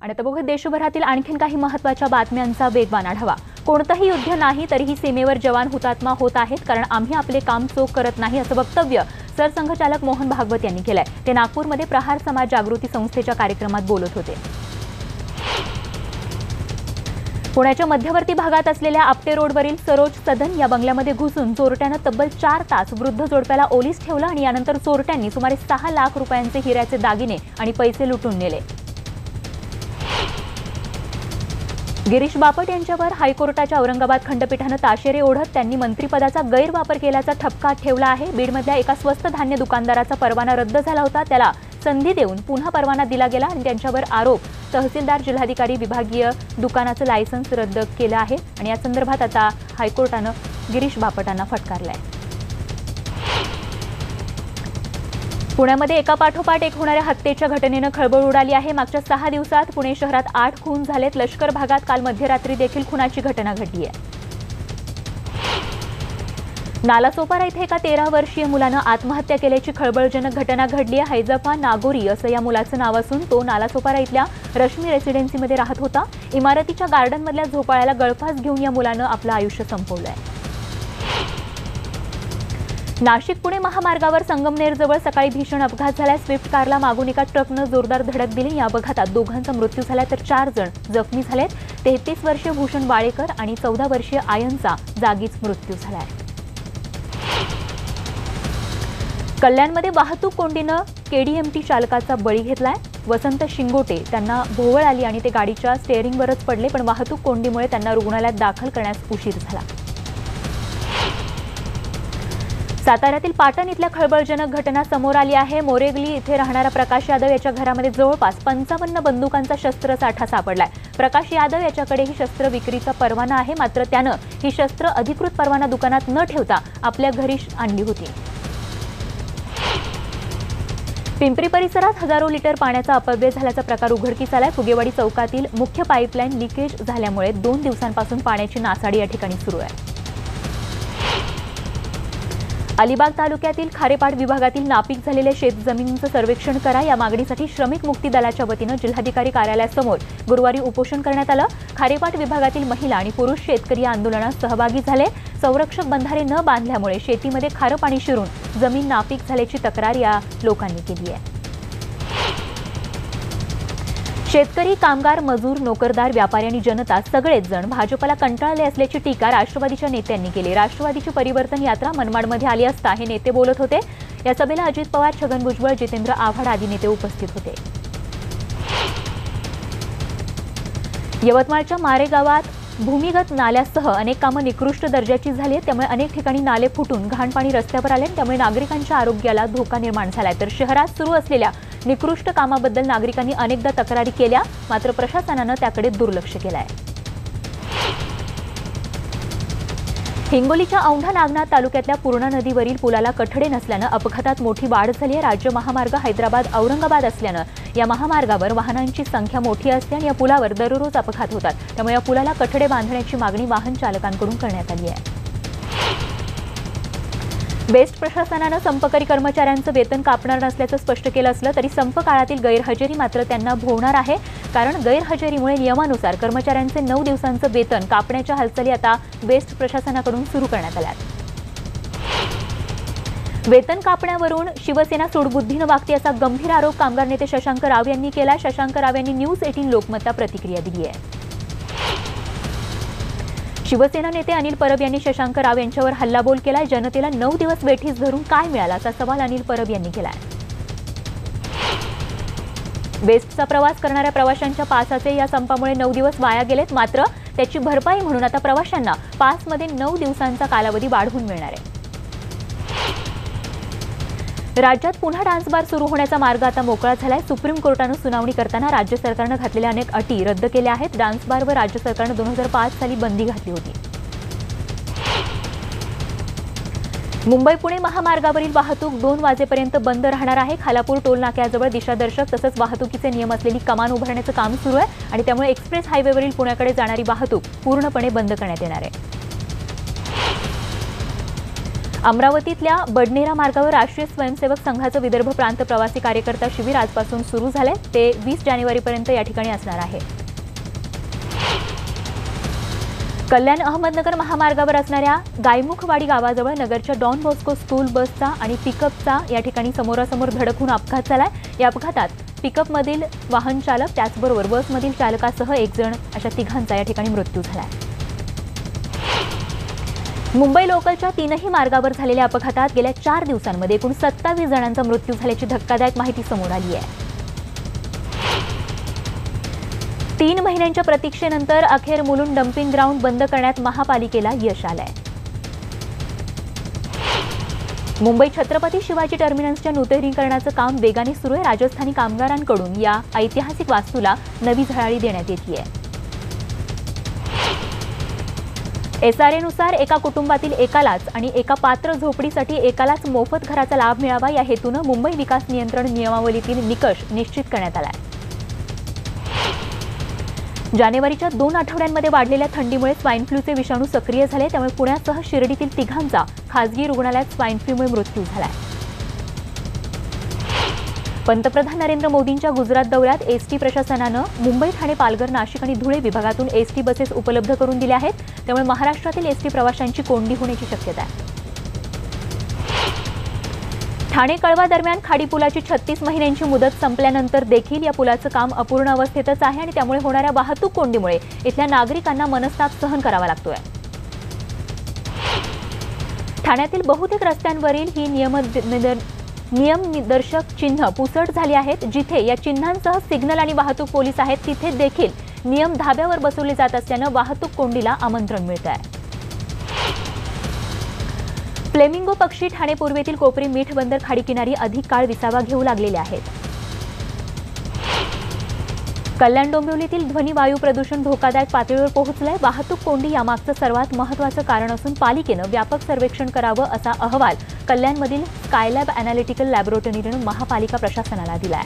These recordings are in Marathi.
आणि आता बघू देशभरातील आणखीन काही महत्त्वाच्या बातम्यांचा वेगवान आढावा। कोणतंही युद्ध नाही तरीही सीमेवर जवान हुतात्मा होत आहेत, कारण आम्ही आपले काम चोख करत नाही असं वक्तव्य सरसंघचालक मोहन भागवत यांनी केलंय। ते नागपूरमध्ये प्रहार समाज जागृती संस्थेच्या कार्यक्रमात बोलत होते। पुण्याच्या मध्यवर्ती भागात असलेल्या आपटे रोडवरील सरोज सदन या बंगल्यामध्ये घुसून चोरट्यानं तब्बल 4 तास वृद्ध जोडप्याला ओलीस ठेवलं आणि यानंतर चोरट्यांनी सुमारे 6 लाख रुपयांचे हिऱ्याचे दागिने आणि पैसे लुटून नेले। गिरीश बापट यांच्यावर हायकोर्टाच्या औरंगाबाद खंडपीठाने ताशेरे ओढत त्यांनी मंत्रिपदाचा गैरवापर केल्याचा ठपका ठेवला आहे। बीडमधल्या एका स्वस्त धान्य दुकानदाराचा परवाना रद्द झाला होता, त्याला संधी देऊन पुन्हा परवाना दिला गेला आणि त्यांच्यावर आरोप तहसीलदार जिल्हाधिकारी विभागीय दुकानाचं लायसन्स रद्द केलं आहे आणि या संदर्भात आता हायकोर्टाने गिरीश बापटांना फटकारलंय। पुण्यामध्ये एकापाठोपाठ एक होणाऱ्या हत्येच्या घटनेनं खळबळ उडाली आहे। मागच्या 6 दिवसात पुणे शहरात 8 खून झालेत। लष्कर भागात काल मध्यरात्री देखील खुनाची घटना घडली आहे। नालासोपारा इथे एका 13 वर्षीय मुलानं आत्महत्या केल्याची खळबळजनक घटना घडली आहे। हैजप्पा नागोरी असं या मुलाचं नाव असून तो नालासोपारा इथल्या रश्मी रेसिडेन्सीमध्ये राहत होता। इमारतीच्या गार्डनमधल्या झोपाळ्याला गळफास घेऊन या मुलानं आपलं आयुष्य संपवलंय। नाशिक पुणे महामार्गावर संगमनेरजवळ सकाळी भीषण अपघात झाला। स्विफ्ट कारला मागून एका ट्रकनं जोरदार धडक दिली। या अपघातात दोघांचा मृत्यू झाला तर 4 जण जखमी झालेत। 33 वर्षीय भूषण बाळेकर आणि 14 वर्षीय आयनचा जागीच मृत्यू झालाय। कल्याणमध्ये वाहतूक कोंडीनं केडीएमटी चालकाचा बळी घेतलाय। वसंत शिंगोटे त्यांना भोवळ आली आणि ते गाडीच्या स्टीअरिंगवरच पडले, पण वाहतूक कोंडीमुळे त्यांना रुग्णालयात दाखल करण्यास उशीर झाला। साताऱ्यातील पाटण इथल्या खळबळजनक घटना समोर आली आहे। मोरेगली इथे राहणारा प्रकाश यादव याच्या घरामध्ये जवळपास 55 बंदुकांचा शस्त्रसाठा सापडलाय। प्रकाश यादव याच्याकडे ही शस्त्र विक्रीचा परवाना आहे, मात्र त्यानं ही शस्त्र अधिकृत परवाना दुकानात न ठेवता आपल्या घरी आणली होती। पिंपरी परिसरात हजारो लिटर पाण्याचा अपव्यय झाल्याचा प्रकार उघडकीस आलाय। फुगेवाडी चौकातील मुख्य पाईपलाईन लिकेज झाल्यामुळे 2 दिवसांपासून पाण्याची नासाडी या ठिकाणी सुरू आहे। अलिबाग तालुक्यातील खारेपाट विभागातील नापीक झालेल्या शेतजमिनींचं सर्वेक्षण करा या मागणीसाठी श्रमिक मुक्ती दलाच्या वतीनं जिल्हाधिकारी कार्यालयासमोर गुरुवारी उपोषण करण्यात आलं। खारेपाट विभागातील महिला आणि पुरुष शेतकरी या आंदोलनात सहभागी झाले। संरक्षक बंधारे न बांधल्यामुळे शेतीमध्ये खारं पाणी शिरून जमीन नापीक झाल्याची तक्रार या लोकांनी केली आहे। शेतकरी, कामगार, मजूर, नोकरदार, व्यापारी आणि जनता सगळेच जण भाजपला कंटाळले असल्याची टीका राष्ट्रवादीच्या नेत्यांनी केली। राष्ट्रवादीची परिवर्तन यात्रा मनमाडमध्ये आली असता हे नेते बोलत होते। या सभेला अजित पवार, छगन भुजबळ, जितेंद्र आव्हाड आदी नेते उपस्थित होते। यवतमाळच्या मारेगावात भूमिगत नाल्यासह अनेक कामं निकृष्ट दर्जाची झाली आहेत, त्यामुळे अनेक ठिकाणी नाले फुटून घाण पाणी रस्त्यावर आले, त्यामुळे नागरिकांच्या आरोग्याला धोका निर्माण झालाय। तर शहरात सुरू असलेल्या निकृष्ट कामाबद्दल नागरिकांनी अनेकदा तक्रारी केल्या, मात्र प्रशासनानं त्याकडे दुर्लक्ष केलंय। हिंगोलीच्या औंढा नागनाथ तालुक्यातल्या पूर्णा नदीवरील पुलाला कठडे नसल्यानं अपघातात मोठी वाढ झाली आहे। राज्य महामार्ग हैदराबाद औरंगाबाद असल्यानं या महामार्गावर वाहनांची संख्या मोठी असते आणि या पुलावर दररोज अपघात होतात, त्यामुळे या पुलाला कठडे बांधण्याची मागणी वाहन चालकांकडून करण्यात आली आहे। बेस्ट प्रशासनानं संपकरी कर्मचाऱ्यांचं वेतन कापणार नसल्याचं स्पष्ट केलं असलं तरी संप काळातील गैरहजेरी मात्र त्यांना भोवणार आहे, कारण गैरहजेरीमुळे नियमानुसार कर्मचाऱ्यांचे 9 दिवसांचं वेतन कापण्याच्या हालचाली आता बेस्ट प्रशासनाकडून सुरू करण्यात आल्या आहेत। वेतन कापण्यावरून शिवसेना सूडबुद्धीनं वागते असा गंभीर आरोप कामगार नेते शशांक राव यांनी केला। शशांक राव यांनी न्यूज 18 लोकमतला प्रतिक्रिया दिली आहे। शिवसेना नेते अनिल परब यांनी शशांक राव यांच्यावर हल्लाबोल केलाय। जनतेला 9 दिवस वेठीस धरून काय मिळाला असा सवाल अनिल परब यांनी केलाय। बेस्टचा प्रवास करणाऱ्या प्रवाशांच्या पासाचे या संपामुळे 9 दिवस वाया गेलेत, मात्र त्याची भरपाई म्हणून आता प्रवाशांना पासमध्ये 9 दिवसांचा कालावधी वाढवून मिळणार आहे। राज्यात पुन्हा डान्स बार सुरू होण्याचा मार्ग आता मोकळा झालाय। सुप्रीम कोर्टानं सुनावणी करताना राज्य सरकारनं घातलेल्या अनेक अटी रद्द केल्या आहेत। डान्स बारवर राज्य सरकारनं 2005 साली बंदी घातली होती। मुंबई पुणे महामार्गावरील वाहतूक 2 वाजेपर्यंत बंद राहणार आहे। खालापूर टोल नाक्याजवळ दिशादर्शक तसंच वाहतुकीचे नियम असलेली कमान उभारण्याचं काम सुरू आहे आणि त्यामुळे एक्सप्रेस हायवेवरील पुण्याकडे जाणारी वाहतूक पूर्णपणे बंद करण्यात येणार आहे। अमरावतीतल्या बडनेरा मार्गावर राष्ट्रीय स्वयंसेवक संघाचं विदर्भ प्रांत प्रवासी कार्यकर्ता शिबिर आजपासून सुरू झालंय। ते 20 जानेवारीपर्यंत या ठिकाणी असणार आहे। कल्याण अहमदनगर महामार्गावर असणाऱ्या गायमुखवाडी गावाजवळ नगरच्या डॉन बॉस्को स्कूल बसचा आणि पिकअपचा या ठिकाणी समोरासमोर धडक होऊन अपघात झालाय। या अपघातात पिकअपमधील वाहन चालक त्याचबरोबर बसमधील चालकासह एक जण अशा तिघांचा या ठिकाणी मृत्यू झालाय। मुंबई लोकलच्या 3ही मार्गावर झालेल्या अपघातात गेल्या 4 दिवसांमध्ये एकूण 27 जणांचा मृत्यू झाल्याची धक्कादायक माहिती समोर आली आहे। 3 महिन्यांच्या प्रतीक्षेनंतर अखेर मुलुंड डम्पिंग ग्राउंड बंद करण्यात महापालिकेला यश आलंय। मुंबई छत्रपती शिवाजी टर्मिनसच्या नूतनीकरणाचं काम वेगाने सुरू आहे। राजस्थानी कामगारांकडून या ऐतिहासिक वास्तूला नवी झळाळी देण्यात येतेय। एसआरएनुसार एका कुटुंबातील एकालाच आणि एका पात्र झोपडीसाठी एकालाच मोफत घराचा लाभ मिळावा या हेतूनं मुंबई विकास नियंत्रण नियमावलीतील निकष निश्चित करण्यात आलाय। जानेवारीच्या 2 आठवड्यांमध्ये वाढलेल्या थंडीमुळे स्वाईन फ्लूचे विषाणू सक्रिय झाले, त्यामुळे पुण्यासह शिर्डीतील 3घांचा खासगी रुग्णालयात स्वाईन फ्लूमुळे मृत्यू झालाय। पंतप्रधान नरेंद्र मोदींच्या गुजरात दौऱ्यात एसटी प्रशासनानं मुंबई, ठाणे, पालघर, नाशिक आणि धुळे विभागातून एसटी बसेस उपलब्ध करून दिल्या आहेत, त्यामुळे महाराष्ट्रातील एसटी प्रवाशांची कोंडी होण्याची शक्यता आहे। ठाणे कळवा दरम्यान खाडी पुलाची 36 महिन्यांची मुदत संपल्यानंतर देखील या पुलाचं काम अपूर्ण अवस्थेतच आहे आणि त्यामुळे होणाऱ्या वाहतूक कोंडीमुळे इथल्या नागरिकांना मनस्ताप सहन करावा लागतोय। ठाण्यातील बहुतेक रस्त्यांवरील ही नियमनिर्देशक चिन्ह पुसट झाली आहेत। जिथे या चिन्हांसह सिग्नल आणि वाहतूक पोलीस आहेत तिथे देखील नियम धाब्यावर बसवले जात असल्यानं वाहतूक कोंडीला आमंत्रण मिळत आहे। फ्लेमिंगो पक्षी ठाणे पूर्वेतील कोपरी मीठ बंदर खाडीकिनारी अधिक काळ विसावा घेऊ लागलेले आहेत। कल्याण डोंबिवलीतील ध्वनी वायू प्रदूषण धोकादायक पातळीवर पोहोचलंय। वाहतूक कोंडी यामागचं सर्वात महत्त्वाचं कारण असून पालिकेनं व्यापक सर्वेक्षण करावं असा अहवाल कल्याणमधील स्कायलॅब अॅनालिटिकल लॅबोरेटरीनं महापालिका प्रशासनाला दिलाय।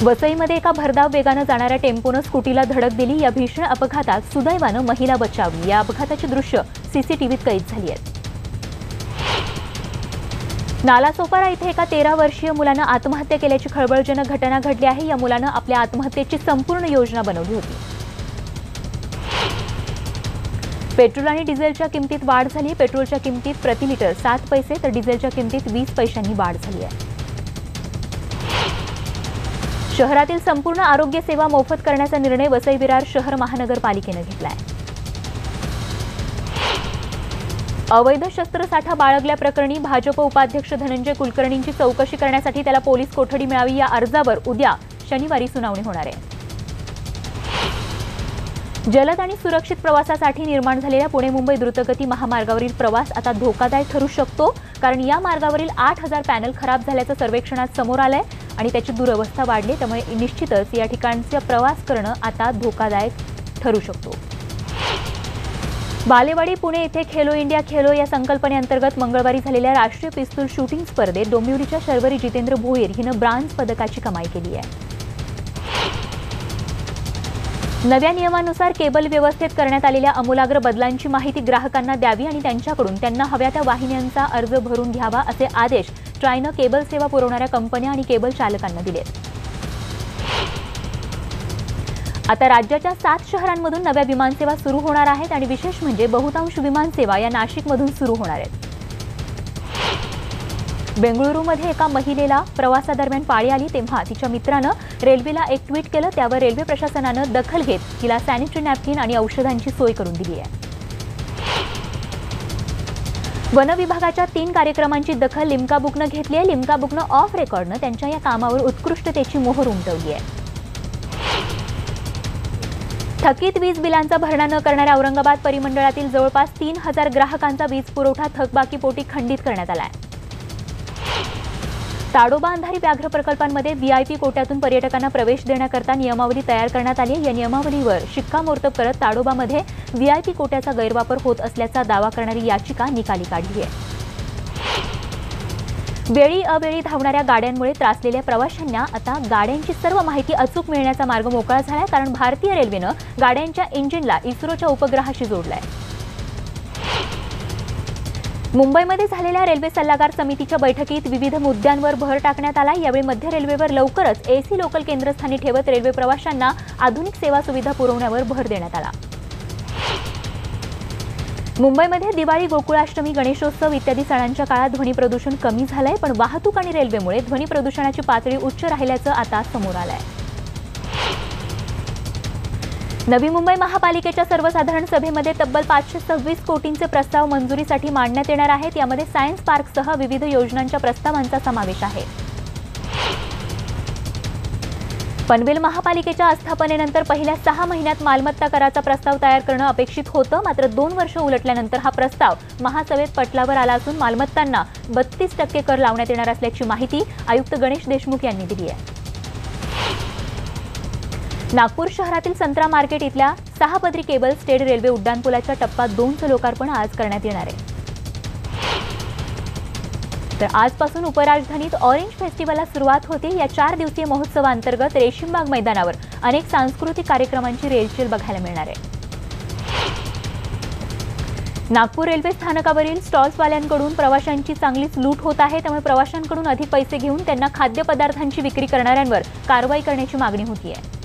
वसईमध्ये एका भरधाव वेगानं जाणाऱ्या टेम्पोनं स्कूटीला धडक दिली। या भीषण अपघातात सुदैवानं महिला बचावली। या अपघाताची दृश्य सीसीटीव्हीत कैद झाली आहेत। नालासोपारा इथे एका 13 वर्षीय मुलानं आत्महत्या केल्याची खळबळजनक घटना घडली आहे। या मुलानं आपल्या आत्महत्येची संपूर्ण योजना बनवली होती। पेट्रोल आणि डिझेलच्या किमतीत वाढ झाली। पेट्रोलच्या किमतीत प्रति लिटर 7 पैसे तर डिझेलच्या किमतीत 20 पैशांनी वाढ झाली आहे। शहरातील संपूर्ण आरोग्य सेवा मोफत करण्याचा निर्णय वसई विरार शहर महानगरपालिकेनं घेतलाय। अवैध शस्त्रसाठा बाळगल्याप्रकरणी भाजप उपाध्यक्ष धनंजय कुलकर्णींची चौकशी करण्यासाठी त्याला पोलीस कोठडी मिळावी या अर्जावर उद्या शनिवारी सुनावणी होणार आहे। जलद आणि सुरक्षित प्रवासासाठी निर्माण झालेल्या पुणे मुंबई द्रुतगती महामार्गावरील प्रवास आता धोकादायक ठरू शकतो, कारण या मार्गावरील 8000 पॅनल खराब झाल्याचं सर्वेक्षणात समोर आलंय आणि त्याची दुरवस्था वाढली, त्यामुळे निश्चितच या ठिकाणचा प्रवास करणं आता धोकादायक ठरू शकतो। बालेवाडी पुणे येथे खेलो इंडिया खेलो या संकल्पनेअंतर्गत मंगळवारी झालेल्या राष्ट्रीय पिस्तूल शूटिंग स्पर्धेत डोंबिवलीच्या शर्वरी जितेंद्र भोईर हिनं ब्रांझ पदकाची कमाई केली आहे। नव्या नियमानुसार केबल व्यवस्थेत करण्यात आलेल्या आमूलाग्र बदलांची माहिती ग्राहकांना द्यावी आणि त्यांच्याकडून त्यांना हव्या त्या वाहिन्यांचा अर्ज भरून घ्यावा असे आदेश ट्रायनं केबल सेवा पुरवणाऱ्या कंपन्या आणि केबल चालकांना दिले। आता राज्याच्या 7 शहरांमधून नव्या विमानसेवा सुरू होणार आहेत आणि विशेष म्हणजे बहुतांश विमानसेवा या नाशिकमधून सुरू होणार आहेत। बेंगळुरूमध्ये एका महिलेला प्रवासादरम्यान पाळी आली तेव्हा तिच्या मित्रानं रेल्वेला एक ट्विट केलं, त्यावर रेल्वे प्रशासनानं दखल घेत तिला सॅनिटरी नॅपकिन आणि औषधांची सोय करून दिली आहे। वन विभागाच्या 3 कार्यक्रमांची दखल लिम्का बुकनं घेतली आहे। लिम्का बुकनं ऑफ रेकॉर्डनं त्यांच्या या कामावर उत्कृष्टतेची मोहर उमटवली आहे। थकीत वीज बिलांचा भरणा न करणाऱ्या औरंगाबाद परिमंडळातील जवळपास 3000 ग्राहकांचा वीज पुरवठा थकबाकीपोटी खंडित करण्यात आला आहे। ताडोबा अंधारी व्याघ्र प्रकल्पांमध्ये व्हीआयपी कोट्यातून पर्यटकांना प्रवेश देण्याकरता नियमावली तयार करण्यात आली आहे। या नियमावलीवर शिक्कामोर्तब करत ताडोबामध्ये व्हीआयपी कोट्याचा गैरवापर होत असल्याचा दावा करणारी याचिका निकाली काढली आहे। वेळी अवेळी धावणाऱ्या गाड्यांमुळे त्रासलेल्या प्रवाशांना आता गाड्यांची सर्व माहिती अचूक मिळण्याचा मार्ग मोकळा झालाय, कारण भारतीय रेल्वेनं गाड्यांच्या इंजिनला इस्रोच्या उपग्रहाशी जोडलाय। मुंबईमध्ये झालेल्या रेल्वे सल्लागार समितीच्या बैठकीत विविध मुद्द्यांवर भर टाकण्यात आला। यावेळी मध्य रेल्वेवर लवकरच एसी लोकल केंद्रस्थानी ठेवत रेल्वे प्रवाशांना आधुनिक सेवा सुविधा पुरवण्यावर भर देण्यात आला। मुंबईमध्ये दिवाळी, गोकुळाष्टमी, गणेशोत्सव इत्यादी सणांच्या काळात ध्वनी प्रदूषण कमी झालंय, पण वाहतूक आणि रेल्वेमुळे ध्वनी प्रदूषणाची पातळी उच्च राहिल्याचं आता समोर आलंय। नवी मुंबई महापालिकेच्या सर्वसाधारण सभेमध्ये तब्बल 526 कोटींचे प्रस्ताव मंजुरीसाठी मांडण्यात येणार आहेत। यामध्ये सायन्स पार्कसह विविध योजनांच्या प्रस्तावांचा समावेश आहे। पनवेल महापालिकेच्या आस्थापनेनंतर पहिल्या 6 महिन्यात मालमत्ता कराचा प्रस्ताव तयार करणं अपेक्षित होतं, मात्र 2 वर्ष उलटल्यानंतर हा प्रस्ताव महासभेत पटलावर आला असून मालमत्तांना 32% कर लावण्यात येणार असल्याची माहिती आयुक्त गणेश देशमुख यांनी दिली आहे। नागपूर शहरातील संत्रा मार्केट इथल्या 6 पदरी केबल स्टेड रेल्वे उड्डाणपुलाच्या टप्पा 2चं लोकार्पण आज करण्यात येणार आहे। तर आजपासून उपराजधानीत ऑरेंज फेस्टिव्हलला सुरुवात होते। या 4 दिवसीय महोत्सवाअंतर्गत रेशीमबाग मैदानावर अनेक सांस्कृतिक कार्यक्रमांची रेलचेल बघायला मिळणार आहे। नागपूर रेल्वे स्थानकावरील स्टॉल्सवाल्यांकडून प्रवाशांची चांगलीच लूट होत आहे, त्यामुळे प्रवाशांकडून अधिक पैसे घेऊन त्यांना खाद्यपदार्थांची विक्री करणाऱ्यांवर कारवाई करण्याची मागणी होती आहे।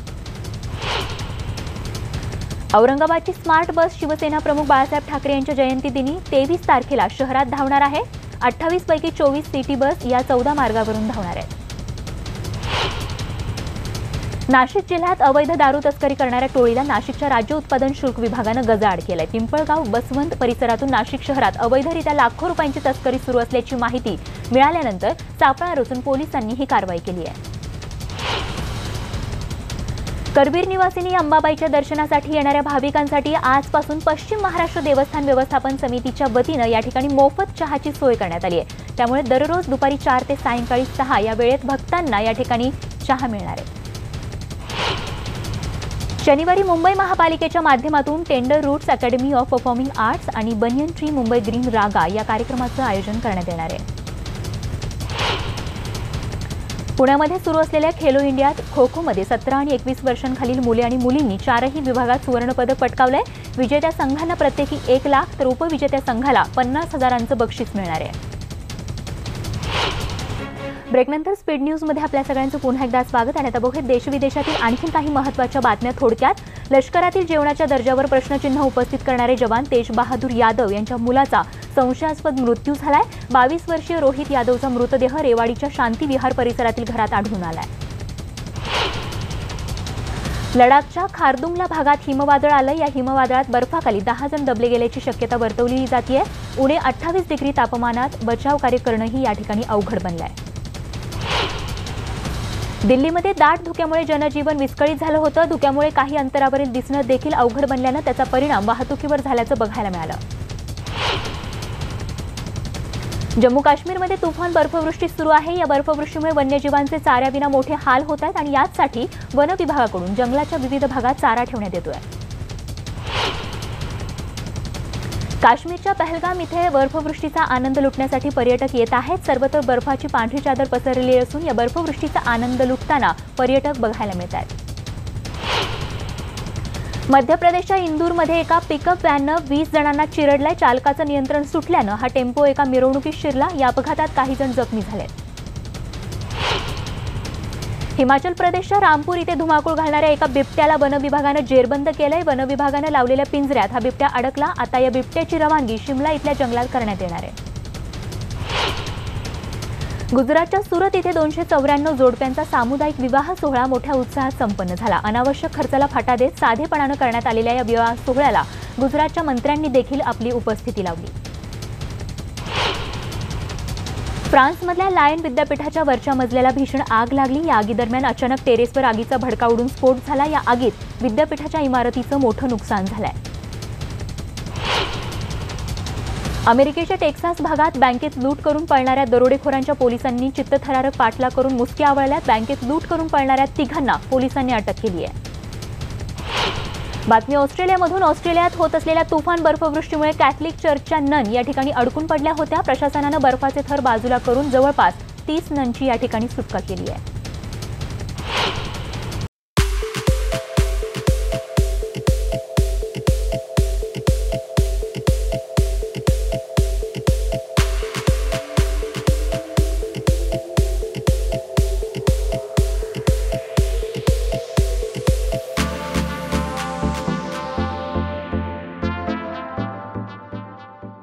औरंगाबादची स्मार्ट बस शिवसेना प्रमुख बाळासाहेब ठाकरे यांच्या जयंतीदिनी 23 तारखेला शहरात धावणार आहे। 28 पैकी 24 सिटी बस या 14 मार्गावरून धावणार आहेत। नाशिक जिल्ह्यात अवैध दारू तस्करी करणाऱ्या टोळीला नाशिकच्या राज्य उत्पादन शुल्क विभागानं गजाआड केलाय। पिंपळगाव, बसवंत परिसरातून नाशिक शहरात अवैधरित्या लाखो रुपयांची तस्करी सुरू असल्याची माहिती मिळाल्यानंतर सापळा रचून पोलिसांनी ही कारवाई केली आहे। करवीर निवासिनी अंबाबाईच्या दर्शनासाठी येणाऱ्या भाविकांसाठी आजपासून पश्चिम महाराष्ट्र देवस्थान व्यवस्थापन समितीच्या वतीनं या ठिकाणी मोफत चहाची सोय करण्यात आली आहे। त्यामुळे दररोज दुपारी 4 ते सायंकाळी 6 या वेळेत भक्तांना या ठिकाणी चहा मिळणार आहे। शनिवारी मुंबई महापालिकेच्या माध्यमातून tender roots academy of performing arts आणि banyan tree Mumbai green Raga या कार्यक्रमाचं आयोजन करण्यात येणार आहे। पुण्यामध्ये सुरू असलेल्या खेलो इंडियात खो-खोमध्ये 17 आणि 21 वर्षांखालील मुले आणि मुलींनी 4ही विभागात सुवर्णपदक पटकावलंय। विजेत्या संघांना प्रत्येकी 1 लाख तर उपविजेत्या संघाला 50,000चं बक्षीस मिळणार आहे। ब्रेकनंतर स्पीड न्यूजमध्ये आपल्या सगळ्यांचं पुन्हा एकदा स्वागत आणि आता बघूया देशविदेशातील आणखी काही महत्त्वाच्या बातम्या थोडक्यात। लष्करातील जेवणाच्या दर्जावर प्रश्नचिन्ह उपस्थित करणारे जवान तेज बहादूर यादव यांच्या मुलाचा संशयास्पद मृत्यू झालाय। 22 वर्षीय रोहित यादवचा मृतदेह रेवाडीच्या शांती विहार परिसरातील घरात आढळून आलाय। लडाखच्या खारदुंगला भागात हिमवादळ आलं। या हिमवादळात बर्फाखाली 10 जण दबले गेल्याची शक्यता वर्तवली जाते। उणे 28 डिग्री तापमानात बचाव कार्य करणंही या ठिकाणी अवघड बनलंय। दिल्लीमध्ये दाट धुक्यामुळे जनजीवन विस्कळीत झालं होतं। धुक्यामुळे काही अंतरावरील दिसणं देखील अवघड बनल्यानं त्याचा परिणाम वाहतुकीवर झाल्याचं बघायला मिळालं। जम्मू काश्मीरमध्ये तुफान बर्फवृष्टी सुरू आहे। या बर्फवृष्टीमुळे वन्यजीवांचे चाऱ्याविना मोठे हाल होत आहेत आणि यासाठी वन विभागाकडून जंगलाच्या विविध भागात चारा ठेवण्यात येतोय। काश्मीरच्या पहलगाम इथे बर्फवृष्टीचा आनंद लुटण्यासाठी पर्यटक येत आहेत। सर्वत्र बर्फाची पांढरी चादर पसरलेली असून या बर्फवृष्टीचा आनंद लुटताना पर्यटक बघायला मिळत आहेत। मध्य प्रदेशच्या इंदूरमध्ये एका पिकअप व्हॅननं 20 जणांना चिरडलंय। चालकाचं नियंत्रण सुटल्यानं हा टेम्पो एका मिरवणुकीत शिरला। या अपघातात काही जण जखमी झाले। हिमाचल प्रदेशच्या रामपूर इथे धुमाकूळ घालणाऱ्या एका बिबट्याला वन विभागानं जेरबंद केलंय। वन विभागानं लावलेल्या पिंजऱ्यात हा बिबट्या अडकला। आता या बिबट्याची रवानगी शिमला इथल्या जंगलात करण्यात येणार आहे। गुजरातच्या सुरत इथे 294 जोडप्यांचा सामुदायिक विवाह सोहळा मोठ्या उत्साहात संपन्न झाला। अनावश्यक खर्चाला फाटा देत साधेपणानं करण्यात आलेल्या या विवाह सोहळ्याला गुजरातच्या मंत्र्यांनी देखील आपली उपस्थिती लावली। फ्रान्समधल्या लायन विद्यापीठाच्या वरच्या मजल्याला भीषण आग लागली। या आगीदरम्यान अचानक टेरेसवर आगीचा भडका उडून स्फोट झाला। या आगीत विद्यापीठाच्या इमारतीचं मोठं नुकसान झालंय। अमेरिकेच्या टेक्सास भागात बँकेत लूट करून पळणाऱ्या दरोडेखोरांच्या पोलिसांनी चित्तथरारक पाठलाग करून मुसक्या आवळल्यात। बँकेत लूट करून पळणाऱ्या 3घांना पोलिसांनी अटक केली आहे। बातमी ऑस्ट्रेलियामधून। ऑस्ट्रेलियात होत असलेल्या तुफान बर्फवृष्टीमुळे कॅथलिक चर्चच्या नन या ठिकाणी अडकून पडल्या होत्या। प्रशासनानं बर्फाचे थर बाजूला करून जवळपास 30 ननची या ठिकाणी सुटका केली आहे।